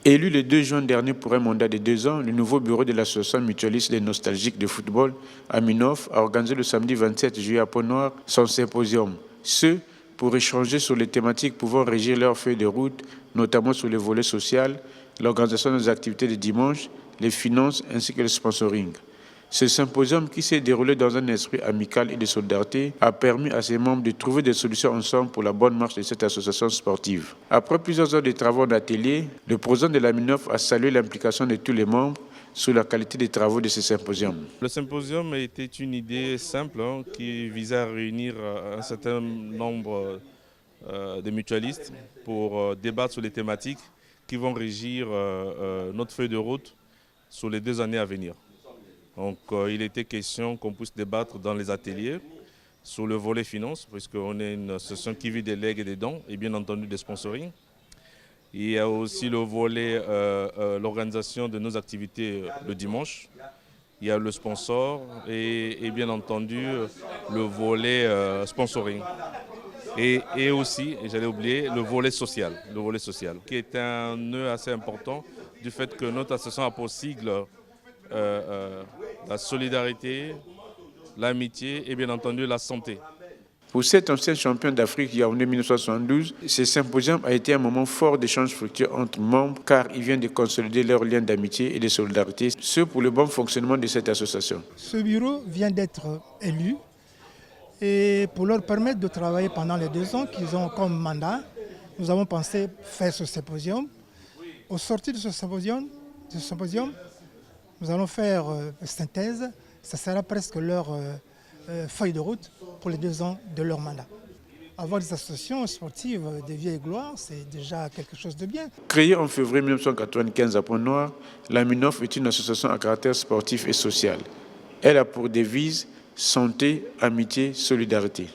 Élu le 2 juin dernier pour un mandat de 2 ans, le nouveau bureau de l'association mutualiste des nostalgiques de football, Aminov, a organisé le samedi 27 juillet à Pont-Noir son symposium. Ce, pour échanger sur les thématiques pouvant régir leur feuille de route, notamment sur le volet social, l'organisation des activités de dimanche, les finances ainsi que le sponsoring. Ce symposium, qui s'est déroulé dans un esprit amical et de solidarité, a permis à ses membres de trouver des solutions ensemble pour la bonne marche de cette association sportive. Après plusieurs heures de travaux d'atelier, le président de l'Aminov a salué l'implication de tous les membres sur la qualité des travaux de ce symposium. Le symposium était une idée simple qui visait à réunir un certain nombre de mutualistes pour débattre sur les thématiques qui vont régir notre feuille de route sur les 2 années à venir. Donc il était question qu'on puisse débattre dans les ateliers sur le volet finance, puisqu'on est une association qui vit des legs et des dons, et bien entendu des sponsoring. Il y a aussi le volet, l'organisation de nos activités le dimanche. Il y a le sponsor et bien entendu le volet sponsoring. Et aussi, j'allais oublier, le volet social, qui est un nœud assez important du fait que notre association a pour sigle la solidarité, l'amitié et bien entendu la santé. Pour cet ancien champion d'Afrique Yaoundé 1972, ce symposium a été un moment fort d'échange fructueux entre membres car il vient de consolider leurs liens d'amitié et de solidarité, ce pour le bon fonctionnement de cette association. Ce bureau vient d'être élu et pour leur permettre de travailler pendant les 2 ans qu'ils ont comme mandat, nous avons pensé faire ce symposium. Au sortir de ce symposium, nous allons faire une synthèse, ça sera presque leur feuille de route pour les 2 ans de leur mandat. Avoir des associations sportives de vieille gloire, c'est déjà quelque chose de bien. Créée en février 1995 à Pont-Noir, l'Aminov est une association à caractère sportif et social. Elle a pour devise santé, amitié, solidarité.